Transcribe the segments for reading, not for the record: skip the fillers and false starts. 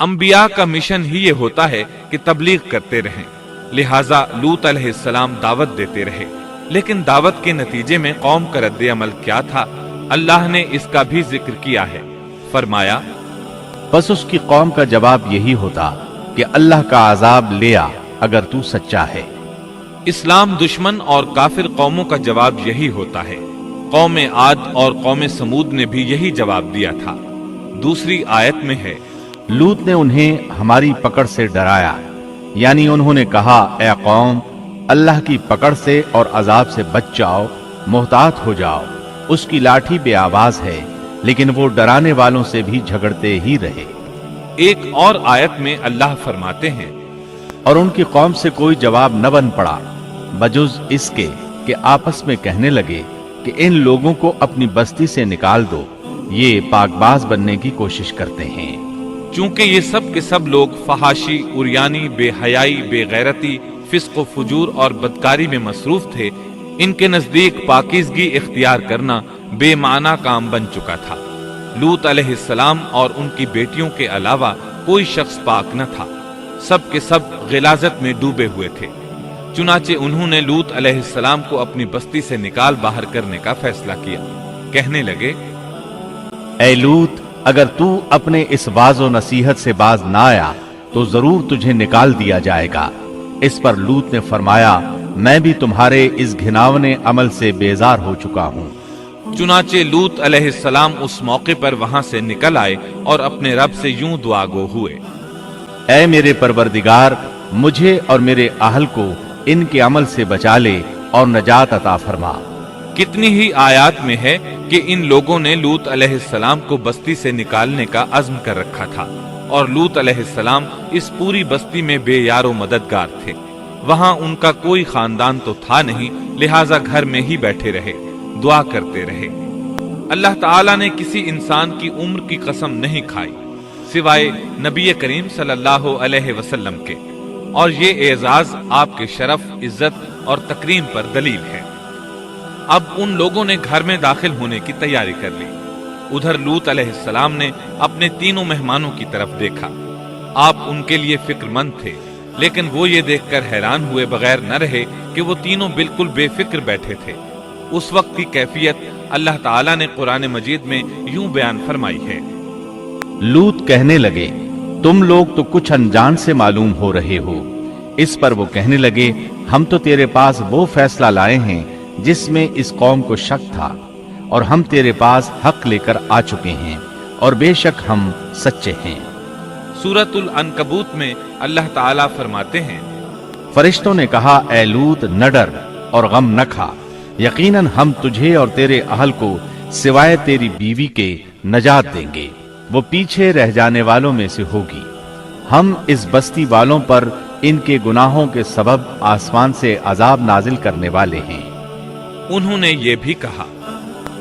انبیاء کا مشن ہی یہ ہوتا ہے کہ تبلیغ کرتے رہیں، لہٰذا لوط علیہ السلام دعوت دیتے رہے، لیکن دعوت کے نتیجے میں قوم کا رد عمل کیا تھا، اللہ نے اس کا بھی ذکر کیا ہے۔ فرمایا، بس اس کی قوم کا جواب یہی ہوتا کہ اللہ کا عذاب لے آ اگر تو سچا ہے۔ اسلام دشمن اور کافر قوموں کا جواب یہی ہوتا ہے۔ قوم عاد اور قوم سمود نے بھی یہی جواب دیا تھا۔ دوسری آیت میں ہے، لوط نے انہیں ہماری پکڑ سے ڈرایا، یعنی انہوں نے کہا، اے قوم، اللہ کی پکڑ سے اور عذاب سے بچ جاؤ، محتاط ہو جاؤ، اس کی لاٹھی بے آواز ہے، لیکن وہ ڈرانے والوں سے بھی جھگڑتے ہی رہے۔ ایک اور آیت میں اللہ فرماتے ہیں، اور ان کی قوم سے کوئی جواب نہ بن پڑا بجز اس کے کہ آپس میں کہنے لگے کہ ان لوگوں کو اپنی بستی سے نکال دو، یہ پاک باز بننے کی کوشش کرتے ہیں۔ چونکہ یہ سب کے سب لوگ فحاشی، عریانی، بے حیائی، بے غیرتی، فسق و فجور اور بدکاری میں مصروف تھے، ان کے نزدیک پاکیزگی اختیار کرنا بے معنی کام بن چکا تھا۔ لوط علیہ السلام اور ان کی بیٹیوں کے علاوہ کوئی شخص پاک نہ تھا، سب کے سب غلاظت میں ڈوبے ہوئے تھے۔ چنانچہ انہوں نے لوط علیہ السلام کو اپنی بستی سے نکال باہر کرنے کا فیصلہ کیا۔ کہنے لگے، اے لوط، اگر تو اپنے اس واعظ و نصیحت سے باز نہ آیا تو ضرور تجھے نکال دیا جائے گا۔ اس پر لوط نے فرمایا، میں بھی تمہارے اس گھناونے عمل سے بیزار ہو چکا ہوں۔ چنانچہ لوط علیہ السلام اس موقع پر وہاں سے نکل آئے اور اپنے رب سے یوں دعا گو ہوئے، اے میرے پروردگار، مجھے اور میرے اہل کو ان کے عمل سے بچا لے اور نجات عطا فرما۔ کتنی ہی آیات میں ہے کہ ان لوگوں نے لوط علیہ السلام کو بستی سے نکالنے کا عزم کر رکھا تھا، اور لوط علیہ السلام اس پوری بستی میں بے یار و مددگار تھے۔ وہاں ان کا کوئی خاندان تو تھا نہیں، لہٰذا گھر میں ہی بیٹھے رہے، دعا کرتے رہے۔ اللہ تعالیٰ نے کسی انسان کی عمر کی قسم نہیں کھائی سوائے نبی کریم صلی اللہ علیہ وسلم کے، اور یہ اعزاز آپ کے شرف، عزت اور تکریم پر دلیل ہے۔ اب ان لوگوں نے گھر میں داخل ہونے کی تیاری کر لی۔ ادھر لوط علیہ السلام نے اپنے تینوں مہمانوں کی طرف دیکھا۔ آپ ان کے لیے فکر مند تھے، لیکن وہ یہ دیکھ کر حیران ہوئے بغیر نہ رہے کہ وہ تینوں بالکل بے فکر بیٹھے تھے۔ اس وقت کی کیفیت اللہ تعالیٰ نے قرآن مجید میں یوں بیان فرمائی ہے، لوط کہنے لگے، تم لوگ تو کچھ انجان سے معلوم ہو رہے ہو۔ اس پر وہ کہنے لگے، ہم تو تیرے پاس وہ فیصلہ لائے ہیں جس میں اس قوم کو شک تھا، اور ہم تیرے پاس حق لے کر آ چکے ہیں، اور بے شک ہم سچے ہیں۔ سورۃ العنکبوت میں اللہ تعالیٰ فرماتے ہیں، فرشتوں نے کہا، اے لوط، نہ ڈر اور غم نہ کھا، یقیناً ہم تجھے اور تیرے اہل کو سوائے تیری بیوی کے نجات دیں گے، وہ پیچھے رہ جانے والوں میں سے ہوگی۔ ہم اس بستی والوں پر ان کے گناہوں کے سبب آسمان سے عذاب نازل کرنے والے ہیں۔ انہوں نے یہ بھی کہا،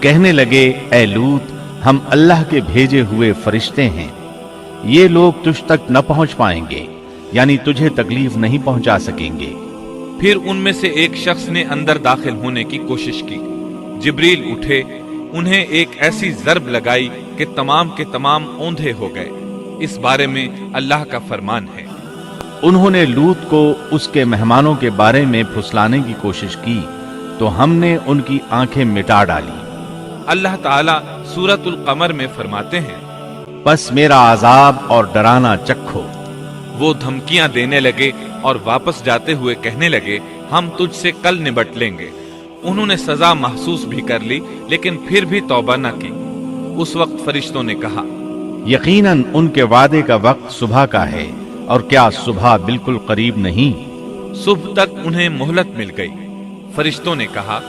کہنے لگے، اے لوط، ہم اللہ کے بھیجے ہوئے فرشتے ہیں، یہ لوگ تجھ تک نہ پہنچ پائیں گے، یعنی تجھے تکلیف نہیں پہنچا سکیں گے۔ پھر ان میں سے ایک شخص نے اندر داخل ہونے کی کوشش کی۔ جبریل اٹھے، انہیں ایک ایسی ضرب لگائی کہ تمام کے تمام اوندھے ہو گئے۔ اس بارے میں اللہ کا فرمان ہے، انہوں نے لوط کو اس کے مہمانوں کے بارے میں پھسلانے کی کوشش کی تو ہم نے ان کی آنکھیں مٹا ڈالی۔ اللہ تعالیٰ سورۃ القمر میں فرماتے ہیں، بس میرا عذاب اور ڈرانا چکھو۔ وہ دھمکیاں دینے لگے اور واپس جاتے ہوئے کہنے لگے، ہم تجھ سے کل نبٹ لیں گے۔ انہوں نے سزا محسوس بھی کر لی، لیکن پھر بھی توبہ نہ کی۔ اس وقت فرشتوں نے کہا، یقیناً ان کے وعدے کا وقت صبح کا ہے، اور کیا صبح بالکل قریب نہیں؟ صبح تک انہیں مہلت مل گئی۔ فرشتوں نے کہا،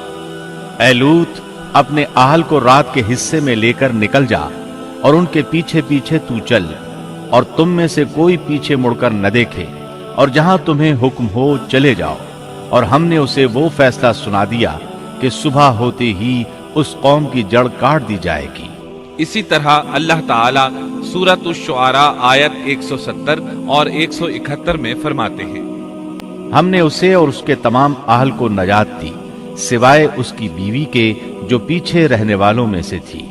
اے لوط، اپنے اہل کو رات کے حصے میں لے کر نکل جا، اور ان کے پیچھے پیچھے تو چل، اور تم میں سے کوئی پیچھے مڑ کر نہ دیکھے، اور جہاں تمہیں حکم ہو چلے جاؤ۔ اور ہم نے اسے وہ فیصلہ سنا دیا کہ صبح ہوتے ہی اس قوم کی جڑ کاٹ دی جائے گی۔ اسی طرح اللہ تعالیٰ سورۃ الشعراء آیت 170 اور 171 میں فرماتے ہیں، ہم نے اسے اور اس کے تمام اہل کو نجات دی، سوائے اس کی بیوی کے جو پیچھے رہنے والوں میں سے تھی۔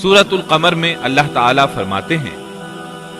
سورۃ القمر میں اللہ تعالیٰ فرماتے ہیں،